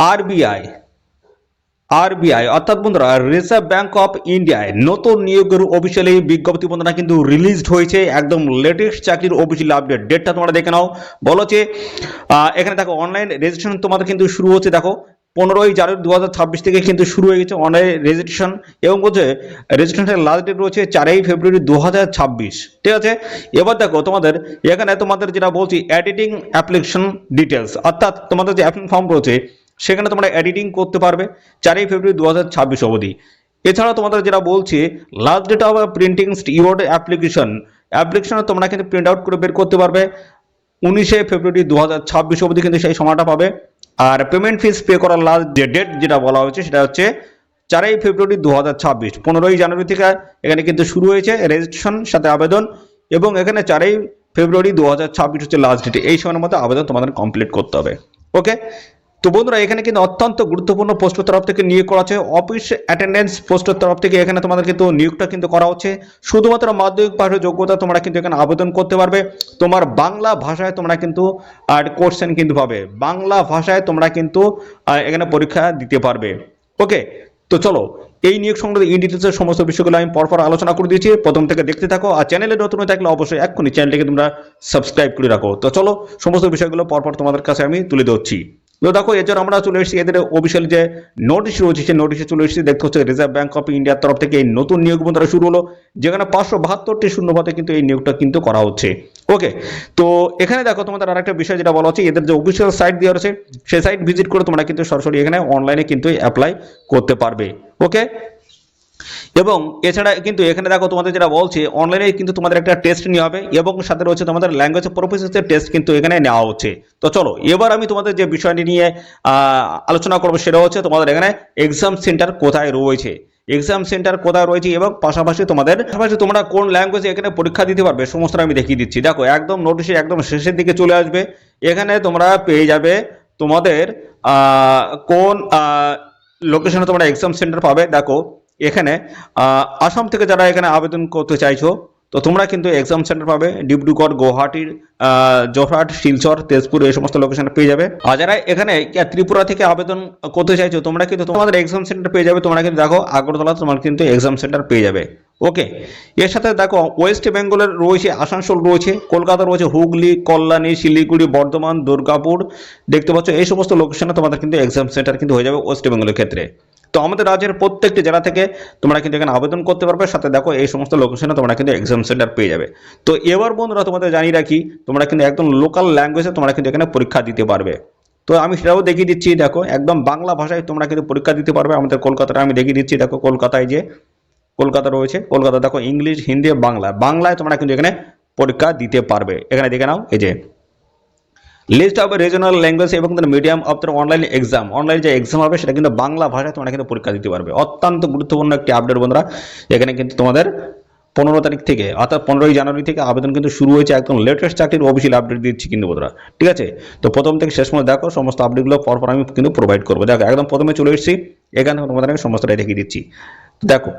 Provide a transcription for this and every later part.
RBI RBI অর্থাৎ বন্ধুরা reserve bank of ইন্ডিয়ায় নতুন নিয়োগের অফিসিয়ালি বিজ্ঞপ্তি বন্ধুরা কিন্তু রিলিজড হয়েছে, একদম লেটেস্ট চাকরির অফিসিয়াল আপডেট। ডেটটা তোমরা দেখে নাও। বলেছে এখানে দেখো অনলাইন রেজিস্ট্রেশন তোমাদের কিন্তু শুরু হচ্ছে, দেখো 15ই জানুয়ারি 2026 থেকে কিন্তু শুরু হয়ে গেছে অনলাইন রেজিস্ট্রেশন, এবং বলছে রেজিস্ট্রেশনের লাস্ট ডেট রয়েছে 4ই ফেব্রুয়ারি 2026। ঠিক আছে, এবার দেখো তোমাদের এখানে তোমাদের যেটা বলছি এডিটিং অ্যাপ্লিকেশন ডিটেলস, অর্থাৎ তোমাদের যে অ্যাপ্লিকেশন ফর্ম রয়েছে সেখানে তোমরা এডিটিং করতে পারবে 4ই ফেব্রুয়ারি 2026 অবধি। এছাড়া তোমাদের যেটা বলছে last date of printing your application তোমরা কিন্তু প্রিন্ট আউট করে বের করতে পারবে 19শে ফেব্রুয়ারি 2026 অবধি কিন্তু সেই সময়টা পাবে। আর পেমেন্ট ফিস পে করার লাস্ট যে ডেট যেটা বলা হয়েছে সেটা হচ্ছে 4ই ফেব্রুয়ারি 2026। 15ই জানুয়ারি থেকে এখানে কিন্তু শুরু হয়েছে রেজিস্ট্রেশন সাথে আবেদন, এবং এখানে 4ই ফেব্রুয়ারি 2026 হচ্ছে লাস্ট ডেট। এই সময়ের মধ্যে আবেদন তোমাদের কমপ্লিট করতে হবে। ওকে, তো বন্ধুরা এখানে কিন্তু অত্যন্ত গুরুত্বপূর্ণ পোস্টের তরফ থেকে নিয়োগ করা হচ্ছে, অফিস অ্যাটেন্ডেন্স পোস্টের তরফ থেকে এখানে তোমাদের কিন্তু নিয়োগটা কিন্তু করা হচ্ছে। শুধুমাত্র মাধ্যমিক পাশের যোগ্যতা তোমরা কিন্তু এখানে আবেদন করতে পারবে। তোমার বাংলা ভাষায় তোমরা কিন্তু কোশ্চেন কিন্তু পাবে, বাংলা ভাষায় তোমরা কিন্তু এখানে পরীক্ষা দিতে পারবে। ওকে, তো চলো এই নিয়োগ সংক্রান্ত ইন ডিটেলসের সমস্ত বিষয়গুলো আমি পরপর আলোচনা করে দিয়েছি, প্রথম থেকে দেখতে থাকো। আর চ্যানেলে নতুন হয়ে থাকলে অবশ্যই এক্ষুনি চ্যানেলটিকে তোমরা সাবস্ক্রাইব করে রাখো। তো চলো সমস্ত বিষয়গুলো পরপর তোমাদের কাছে আমি তুলে ধরছি। তো দেখো এছাড়া আমরা চলে এসেছি এদের অফিসিয়াল যে নোটিশ রয়েছে সেই নোটিশে চলে এসেছি। দেখতে হচ্ছে রিজার্ভ ব্যাংক অফ ইন্ডিয়ার তরফ থেকে এই নতুন নিয়োগ বন্ধুরা শুরু হলো, যেখানে 572টি শূন্যপদে কিন্তু এই নিয়োগটা কিন্তু করা হচ্ছে। ওকে, তো এখানে দেখো তোমাদের আরেকটা বিষয় যেটা বলা হচ্ছে, এদের যে অফিসিয়াল সাইট দেওয়া রয়েছে সেই সাইট ভিজিট করে তোমরা কিন্তু সরাসরি এখানে অনলাইনে কিন্তু অ্যাপ্লাই করতে পারবে। ওকে, এবং এছাড়া কিন্তু এখানে দেখো তোমাদের যেটা বলছে অনলাইনে কিন্তু তোমাদের একটা টেস্ট নেওয়া হবে, এবং সাথে রয়েছে তোমাদের ল্যাঙ্গুয়েজ প্রফিসিয়েন্সির টেস্ট কিন্তু এখানে নেওয়া হচ্ছে। তো চলো এবার আমি তোমাদের যে বিষয়টি নিয়ে আলোচনা করবো সেটা হচ্ছে তোমাদের এখানে এক্সাম সেন্টার কোথায় রয়েছে, এক্সাম সেন্টার কোথায় রয়েছে, এবং পাশাপাশি তোমরা কোন ল্যাঙ্গুয়েজে এখানে পরীক্ষা দিতে পারবে সমস্ত আমি দেখিয়ে দিচ্ছি। দেখো একদম নোটিশে একদম শেষের দিকে চলে আসবে, এখানে তোমরা পেয়ে যাবে তোমাদের কোন লোকেশনে তোমরা এক্সাম সেন্টার পাবে। দেখো এখানে আসাম থেকে যারা এখানে আবেদন করতে চাইছো তো তোমরা কিন্তু এক্সাম সেন্টার পাবে ডিব্রুগড়, গুয়াহাটির, যোরহাট, শিলচর, তেজপুর এই সমস্ত লোকেশনে পেয়ে যাবে। আর যারা এখানে ত্রিপুরা থেকে আবেদন করতে চাইছো তোমরা কিন্তু তোমাদের এক্সাম সেন্টার পেয়ে যাবে। তোমরা কিন্তু দেখো আগরতলা তোমার কিন্তু এক্সাম সেন্টার পেয়ে যাবে। ওকে, এর সাথে দেখো ওয়েস্ট বেঙ্গলের রয়েছে আসানসোল রয়েছে, কলকাতা রয়েছে, হুগলি, কল্যাণী, শিলিগুড়ি, বর্ধমান, দুর্গাপুর, দেখতে পাচ্ছ এই সমস্ত লোকেশনে তোমাদের কিন্তু এক্সাম সেন্টার কিন্তু হয়ে যাবে ওয়েস্ট বেঙ্গলের ক্ষেত্রে। তো আমাদের রাজ্যের প্রত্যেকটি জেলা থেকে তোমরা কিন্তু এখানে আবেদন করতে পারবে, সাথে দেখো এই সমস্ত লোকেশনে তোমরা কিন্তু এক্সাম সেন্টার পেয়ে যাবে। তো এবার বন্ধুরা তোমাদের জানিয়ে রাখি তোমরা কিন্তু একদম লোকাল ল্যাঙ্গুয়েজে তোমরা কিন্তু এখানে পরীক্ষা দিতে পারবে। তো আমি সেটাও দেখিয়ে দিচ্ছি, দেখো একদম বাংলা ভাষায় তোমরা কিন্তু পরীক্ষা দিতে পারবে। আমাদের কলকাতাটা আমি দেখিয়ে দিচ্ছি, দেখো কলকাতায় যে কলকাতা রয়েছে, কলকাতা দেখো ইংলিশ, হিন্দি, বাংলায় তোমরা কিন্তু এখানে পরীক্ষা দিতে পারবে। এখানে দেখে নাও এই যে লিস্ট অফ রিজনাল ল্যাঙ্গুয়েজ এবং medium of the online exam, online যে এক্সাম হবে সেটা কিন্তু বাংলা ভাষায় তোমরা কিন্তু পরীক্ষা দিতে পারবে। অত্যন্ত গুরুত্বপূর্ণ একটি আপডেট বন্ধুরা, এখানে কিন্তু তোমাদের 15 তারিখ থেকে অর্থাৎ 15ই জানুয়ারি থেকে আবেদন কিন্তু শুরু হয়েছে, একদম লেটেস্ট চাকরির অফিসিয়াল আপডেট দিচ্ছি কিন্তু বন্ধুরা। ঠিক আছে, তো প্রথম থেকে শেষ পর্যন্ত দেখো সমস্ত আপডেটগুলো পরপর আমি কিন্তু প্রোভাইড করবো। দেখো একদম প্রথমে চলে এসেছি, এখানে তোমাদের আমি সমস্তটাই দেখিয়ে দিচ্ছি। দেখো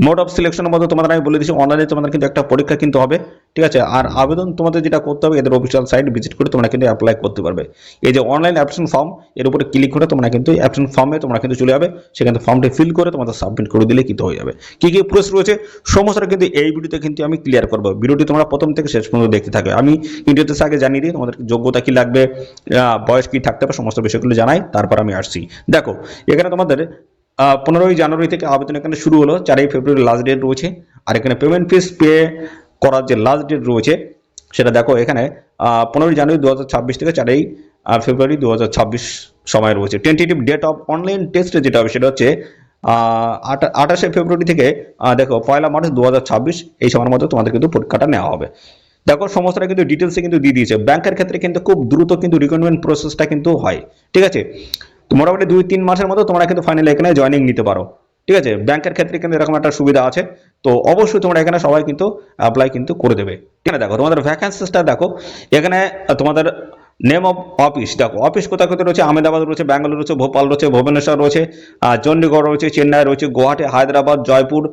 মোড অফ সিলেকশনের মধ্যে তোমাদের আমি বলে দিচ্ছি অনলাইনে তোমাদের কিন্তু একটা পরীক্ষা কিন্তু হবে। ঠিক আছে, আর আবেদন তোমাদের যেটা করতে হবে এদের অফিসিয়াল সাইট ভিজিট করে তোমরা কিন্তু অ্যাপ্লাই করতে পারবে। এই যে অনলাইন অ্যাপ্লিকেশন ফর্ম এর উপরে ক্লিক করে তোমরা কিন্তু অ্যাপ্লিকেশন ফর্মে তোমরা কিন্তু চলে যাবে, সেখানে ফর্মটি ফিল করে তোমাদের সাবমিট করে দিলে কিন্তু হয়ে যাবে। কি কি প্রসেস রয়েছে সমস্তটা কিন্তু এই ভিডিওতে কিন্তু আমি ক্লিয়ার করবো। ভিডিওটি তোমরা প্রথম থেকে শেষ পর্যন্ত দেখতে থাকবে। আমি ভিডিওতে আগে জানিয়ে দিই তোমাদের যোগ্যতা কি লাগবে, বয়স কি থাকতে হবে, সমস্ত বিষয়গুলো জানাই, তারপর আমি আসছি। দেখো এখানে তোমাদের 15ই জানুয়ারি থেকে আবেদন এখানে শুরু হলো, 4ই ফেব্রুয়ারি লাস্ট ডেট রয়েছে। আর এখানে পেমেন্ট ফিস পে করার যে লাস্ট ডেট রয়েছে সেটা দেখো এখানে 15ই জানুয়ারি 2026 থেকে 4ই ফেব্রুয়ারি 2026 সময় রয়েছে। Tentative date of online test যেটা হবে সেটা হচ্ছে 28শে ফেব্রুয়ারি থেকে দেখো 1 মার্চ 2026 এই সময়ের মধ্যে তোমাদের কিন্তু পরীক্ষাটা নেওয়া হবে। দেখো সমস্তটা কিন্তু ডিটেলসে কিন্তু দিয়ে দিয়েছে। ব্যাংকের ক্ষেত্রে কিন্তু খুব দ্রুত কিন্তু রিক্রুটমেন্ট প্রসেসটা কিন্তু হয়। ঠিক আছে, তো মোটামুটি 2-3 মাসের মধ্যে তোমরা কিন্তু ফাইনালি এখানে জয়েনিং নিতে পারো। ঠিক আছে, ব্যাংকের ক্ষেত্রে কিন্তু এরকম একটা সুবিধা আছে। তো অবশ্যই তোমরা এখানে সবাই কিন্তু অ্যাপ্লাই কিন্তু করে দেবে। এখানে দেখো তোমাদের ভ্যাকেন্সিসটা দেখো, এখানে তোমাদের নেম অফ অফিস দেখো, অফিস কোথায় কোথায় রয়েছে, আহমেদাবাদ রয়েছে, ব্যাঙ্গালোর রয়েছে, ভোপাল রয়েছে, ভুবনেশ্বর রয়েছে, চণ্ডীগড় রয়েছে, চেন্নাই রয়েছে, গুয়াহাটি, হায়দ্রাবাদ, জয়পুর,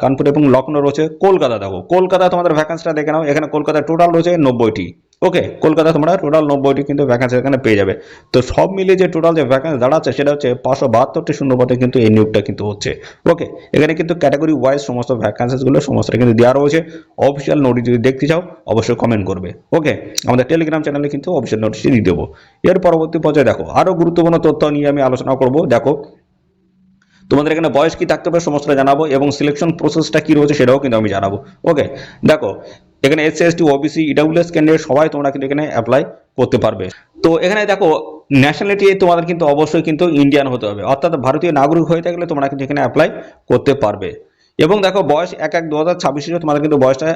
কানপুর এবং লখনৌ রয়েছে। কলকাতা দেখো, কলকাতা তোমাদের ভ্যাকেন্সিটা দেখে নাও, এখানে কলকাতায় টোটাল রয়েছে 90টি। ওকে, কলকাতা তোমরা টোটাল 90টি কিন্তু ভ্যাকান্সি এখানে পেয়ে যাবে। তো সব মিলিয়ে যে টোটাল যে ভ্যাকান্সি দাঁড়াচ্ছে সেটা হচ্ছে 572টি শূন্যপদে কিন্তু এই নিয়োগটা কিন্তু হচ্ছে। ওকে, এখানে কিন্তু ক্যাটাগরি ওয়াইজ সমস্ত ভ্যাকান্সিগুলো সমস্ত কিন্তু দেওয়া রয়েছে। অফিসিয়াল নোটিশ যদি দেখতে চাও অবশ্যই কমেন্ট করবে। ওকে, আমাদের টেলিগ্রাম চ্যানেলে কিন্তু অফিসিয়াল নোটিশটি দিয়ে দেবো। এর পরবর্তী পর্যায়ে দেখো আরও গুরুত্বপূর্ণ তথ্য নিয়ে আমি আলোচনা করব। দেখো তোমাদের এখানে বয়স কি থাকতে হবে সমস্তটা জানাবো এবং সিলেকশন প্রসেসটা কি রয়েছে সেটাও কিন্তু আমি জানাবো। ওকে, দেখো এখানে SC ST OBC EWS candidate সবাই তোমরা কিন্তু এখানে অ্যাপ্লাই করতে পারবে। তো এখানে দেখো ন্যাশনালিটি তোমাদের কিন্তু অবশ্যই কিন্তু ইন্ডিয়ান হতে হবে, অর্থাৎ ভারতীয় নাগরিক হয়ে থাকলে তোমরা কিন্তু এখানে অ্যাপ্লাই করতে পারবে। এবং দেখো বয়স 1/1/2026 তোমাদের কিন্তু বয়সটা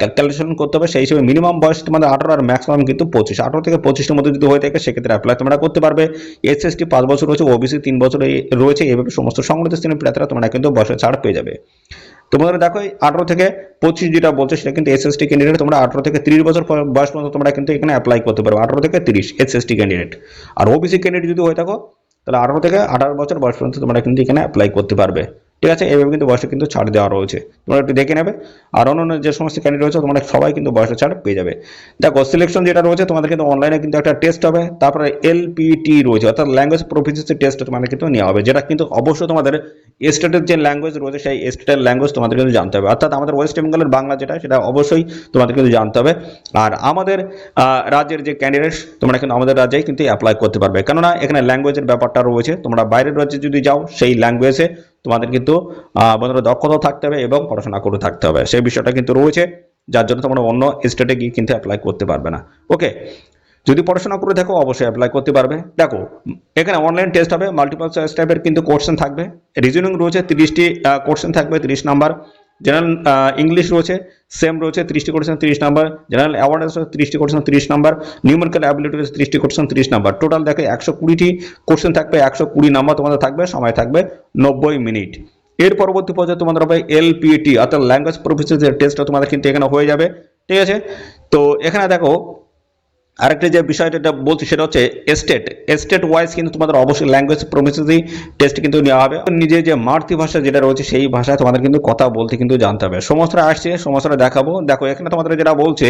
ক্যালকুলেশন করতে হবে, সেই হিসেবে মিনিমাম বয়স তোমাদের 18 আর ম্যাক্সিমাম কিন্তু 25, 18 থেকে 25-এর মধ্যে যদি হয়ে থাকে সেক্ষেত্রে অ্যাপ্লাই তোমরা করতে পারবে। এসএসটি 5 বছর রয়েছে, ওবিসি 3 বছর রয়েছে, এইভাবে সমস্ত সংগঠিত শ্রেণীর প্রার্থীরা তোমরা কিন্তু বয়সের ছাড় পেয়ে যাবে। তোমাদের দেখো 18 থেকে 25 যেটা বলছে সেটা কিন্তু এসএসটি ক্যান্ডিডেট, তোমরা 18 থেকে 30 বছর বয়স পর্যন্ত তোমরা কিন্তু এখানে অ্যাপ্লাই করতে পারবে, 18 থেকে 30 এসএসটি ক্যান্ডিডেট। আর ওবিসি ক্যান্ডিডেট যদি হয়ে থাকো তাহলে 18 থেকে 18 বছর বয়স পর্যন্ত তোমরা কিন্তু এখানে অ্যাপ্লাই করতে পারবে। ঠিক আছে, এইভাবে কিন্তু বয়সে কিন্তু ছাড় দেওয়া রয়েছে, তোমরা একটু দেখে নেবে। আর অন্যান্য যে সমস্ত ক্যান্ডিডেট রয়েছে তোমরা সবাই কিন্তু বয়সে ছাড় পেয়ে যাবে। দেখো সিলেকশন যেটা রয়েছে তোমাদের কিন্তু অনলাইনে কিন্তু একটা টেস্ট হবে, তারপরে এলপিটি রয়েছে অর্থাৎ ল্যাঙ্গুয়েজ প্রফিসিয়েন্সি টেস্ট তোমাদের কিন্তু নেওয়া হবে, যেটা কিন্তু অবশ্যই তোমাদের স্টেটের যে ল্যাঙ্গুয়েজ রয়েছে সেই স্টেটের ল্যাঙ্গুয়েজ তোমাদের কিন্তু জানতে হবে, অর্থাৎ আমাদের ওয়েস্ট বেঙ্গলের বাংলা যেটা সেটা অবশ্যই তোমাদের কিন্তু জানতে হবে। আর আমাদের রাজ্যের যে ক্যান্ডিডেট তোমরা কিন্তু আমাদের রাজ্যেই কিন্তু অ্যাপ্লাই করতে পারবে, কেননা এখানে ল্যাঙ্গুয়েজের ব্যাপারটা রয়েছে। তোমরা বাইরের রাজ্যে যদি যাও সেই ল্যাঙ্গুয়েজে তোমাদের কিন্তু বন্ধুরা দক্ষতা থাকতে হবে এবং পড়াশোনা করে থাকতে হবে, সেই বিষয়টা কিন্তু রয়েছে, যার জন্য তোমরা অন্য স্টেটে গিয়ে কিন্তু অ্যাপ্লাই করতে পারবে না। ওকে, যদি পড়াশোনা করে থাকো অবশ্যই অ্যাপ্লাই করতে পারবে। দেখো এখানে অনলাইন টেস্ট হবে, মাল্টিপল চয়েস টাইপের কিন্তু কোশ্চেন থাকবে, রিজনিং রয়েছে 30টি কোশ্চেন থাকবে 30 নাম্বার, জেনারেল ইংলিশ রয়েছে সেম রয়েছে 30টি কোশ্চেন 30 নাম্বার, জেনারেল অ্যাওয়ারনেস রয়েছে 30টি কোশ্চেন 30 নাম্বার, নিউমেরিক্যাল অ্যাবিলিটি রয়েছে 30টি কোশ্চেন 30 নাম্বার। টোটাল দেখে 120টি কোশ্চেন থাকবে, 120 নাম্বার তোমাদের থাকবে, সময় থাকবে 90 মিনিট। এর পরবর্তী পর্যায়ে তোমাদের হবে এলপিটি অর্থাৎ ল্যাঙ্গুয়েজ প্রফিসিয়েন্সি টেস্টটা তোমাদের কিন্তু এখানে হয়ে যাবে। ঠিক আছে, তো এখানে দেখো আরেকটা যে বিষয়টা বলছি সেটা হচ্ছে স্টেট ওয়াইজ কিন্তু তোমাদের অবশ্যই ল্যাঙ্গুয়েজ প্রফিসিয়েন্সি টেস্ট কিন্তু নেওয়া হবে, নিজের যে মাতৃভাষা যেটা রয়েছে সেই ভাষায় তোমাদের কিন্তু কথা বলতে কিন্তু জানতে হবে। সমস্যাটা আসছে, সমস্যাটা দেখাবো। দেখো এখানে তোমাদের যেটা বলছে,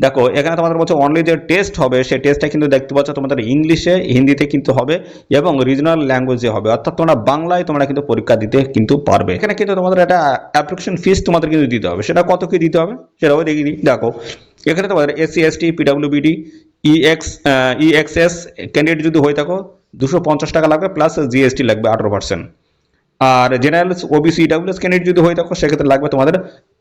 দেখো এখানে তোমাদের বলছে অনলি যে টেস্ট হবে সেই টেস্টটা কিন্তু দেখতে পাচ্ছ তোমাদের ইংলিশে হিন্দিতে কিন্তু হবে এবং রিজনাল ল্যাঙ্গুয়েজে হবে, অর্থাৎ তোমরা বাংলায় তোমরা কিন্তু পরীক্ষা দিতে কিন্তু পারবে। এখানে কিন্তু তোমাদের একটা অ্যাপ্লিকেশন ফিস তোমাদের কিন্তু দিতে হবে, সেটা কত কি দিতে হবে সেটাও দেখিয়ে দিই। দেখো এখানে তোমাদের এসসি এসটি পিডব্লিউবিডি ইএক্সএস ক্যান্ডিডেট যদি হয়ে থাকো 250 টাকা লাগবে, প্লাস জিএসটি লাগবে 18%। আর জেনারেল ওবিসি ইডব্লিউএস ক্যান্ডিডেট যদি হয়ে থাকো সেক্ষেত্রে লাগবে তোমাদের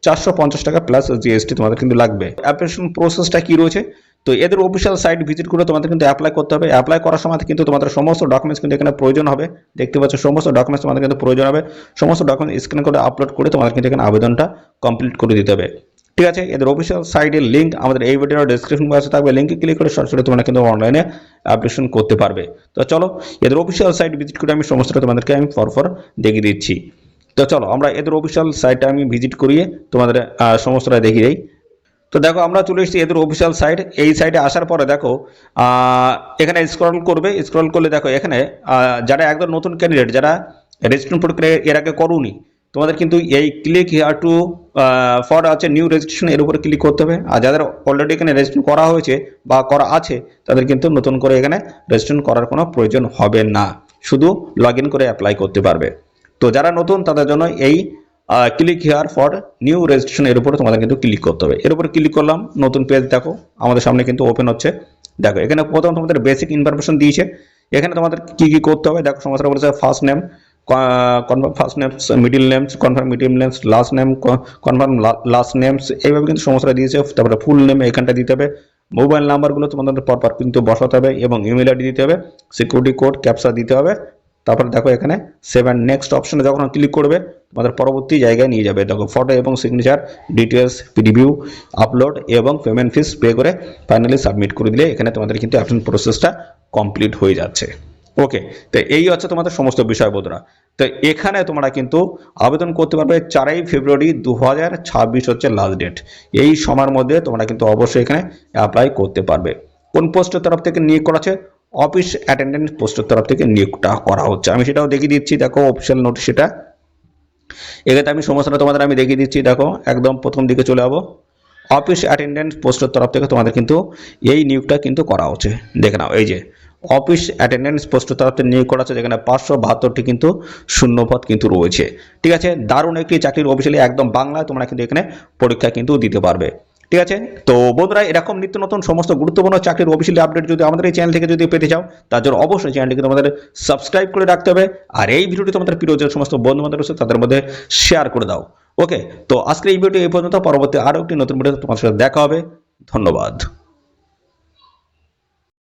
450 টাকা প্লাস জিএসটি তোমাদের কিন্তু লাগবে। অ্যাপ্লিকেশন প্রসেসটা কি রয়েছে, তো এদের অফিসিয়াল সাইট ভিজিট করে তোমাদের কিন্তু অ্যাপ্লাই করতে হবে। অ্যাপ্লাই করার সময় কিন্তু তোমাদের সমস্ত ডকুমেন্টস কিন্তু এখানে প্রয়োজন হবে, দেখতে পাচ্ছ সমস্ত ডকুমেন্টস তোমাদের কিন্তু প্রয়োজন হবে, সমস্ত ডকুমেন্টস স্ক্যান করে আপলোড করে তোমাদের কিন্তু এখানে আবেদনটা কমপ্লিট করে দিতে হবে। ঠিক আছে, এদের অফিসিয়াল সাইটের লিঙ্ক আমাদের এই ভিডিওর ডেসক্রিপশন বক্সে থাকবে, লিঙ্কে ক্লিক করে সরাসরি তোমরা কিন্তু অনলাইনে অ্যাপ্লিকেশন করতে পারবে। তো চলো এদের অফিসিয়াল সাইট ভিজিট করে আমি সমস্তটা তোমাদেরকে আমি ফর দেখিয়ে দিচ্ছি। তো চলো আমরা এদের অফিসিয়াল সাইটটা আমি ভিজিট করিয়ে তোমাদের সমস্তটা দেখিয়ে দিই। তো দেখো আমরা চলে এসেছি এদের অফিসিয়াল সাইট। এই সাইটে আসার পরে দেখো এখানে স্ক্রল করবে, স্ক্রল করলে দেখো এখানে যারা একদম নতুন ক্যান্ডিডেট, যারা রেজিস্ট্রেশন প্রক্রিয়া এর আগে করোনি, তোমাদের কিন্তু এই ক্লিক হিয়ার টু ফর আছে নিউ রেজিস্ট্রেশন, এর উপরে ক্লিক করতে হবে। আর যাদের অলরেডি এখানে রেজিস্ট্রেশন করা হয়েছে বা করা আছে তাদের কিন্তু নতুন করে এখানে রেজিস্ট্রেশন করার কোনো প্রয়োজন হবে না, শুধু লগ ইন করে অ্যাপ্লাই করতে পারবে। তো যারা নতুন তাদের জন্য এই click here for new registration এর উপরে তোমাদের কিন্তু ক্লিক করতে হবে। এর উপরে ক্লিক করলাম, নতুন পেজ দেখো আমাদের সামনে কিন্তু ওপেন হচ্ছে। দেখো এখানে প্রথম তোমাদের বেসিক ইনফরমেশন দিয়েছে, এখানে তোমাদের কি কি করতে হবে দেখো। সমস্যাটা বলেছে first name, confirm first names, middle names, confirm middle names, last name, confirm last names, এইভাবে কিন্তু সমস্যাটা দিয়েছে। তারপরে ফুল নেম এখানটা দিতে হবে, মোবাইল নাম্বারগুলো তোমাদের পরপর কিন্তু বসাতে হবে এবং ইমেল আইডি দিতে হবে, সিকিউরিটি কোড ক্যাপচা দিতে হবে। তারপরে দেখো এখানে 7 নেক্সট অপশনে যখন ক্লিক করবে তোমাদের পরবর্তী জায়গায় নিয়ে যাবে। দেখো ফটো এবং সিগনেচার ডিটেলস রিভিউ আপলোড এবং পেমেন্ট ফিস পে করে ফাইনালি সাবমিট করে দিলে এখানে তোমাদের কিন্তু অ্যাপ্লিকেশন প্রসেসটা কমপ্লিট হয়ে যাচ্ছে। ওকে, তো এই হচ্ছে তোমাদের সমস্ত বিষয় বন্ধুরা। তো এখানে তোমরা কিন্তু আবেদন করতে পারবে 4 ফেব্রুয়ারি 2026 হচ্ছে লাস্ট ডেট। এই সময়ের মধ্যে তোমরা কিন্তু অবশ্যই এখানে অ্যাপ্লাই করতে পারবে। কোন পোস্টের তরফ থেকে নিয়োগ করা আছে, অফিস অ্যাটেন্ডেন্ট পোস্টের তরফ থেকে নিয়োগটা করা হচ্ছে। আমি সেটাও দেখিয়ে দিচ্ছি, দেখো অফিসিয়াল নোটিশ এটা। এখানে আমি সমস্যাটা তোমাদের আমি দেখিয়ে দিচ্ছি, দেখো একদম প্রথম দিকে চলে যাবো। অফিস অ্যাটেন্ডেন্ট পোস্টের তরফ থেকে তোমাদের কিন্তু এই নিয়োগটা কিন্তু করা হচ্ছে। দেখে নাও, এই যে অফিস অ্যাটেন্ডেন্স পোস্টের তরফ থেকে নিয়োগ করা হচ্ছে, যেখানে 572টি কিন্তু শূন্যপদ কিন্তু রয়েছে। ঠিক আছে, দারুণ একটি চাকরির অফিসিয়ালি একদম বাংলায় তোমরা কিন্তু এখানে পরীক্ষা কিন্তু দিতে পারবে। ঠিক আছে, তো বন্ধুরা এরকম নিত্য নতুন সমস্ত গুরুত্বপূর্ণ চাকরির অফিসিয়ালি আপডেট যদি আমাদের এই চ্যানেল থেকে যদি পেতে চাও, তার জন্য অবশ্যই চ্যানেলটিকে তোমাদের সাবস্ক্রাইব করে রাখতে হবে, আর এই ভিডিওটি তোমাদের প্রিয় যে সমস্ত বন্ধু বান্ধব রয়েছে তাদের মধ্যে শেয়ার করে দাও। ওকে, তো আজকে এই ভিডিও এই পর্যন্ত, পরবর্তী আরও একটি নতুন ভিডিও তোমার সাথে দেখা হবে। ধন্যবাদ।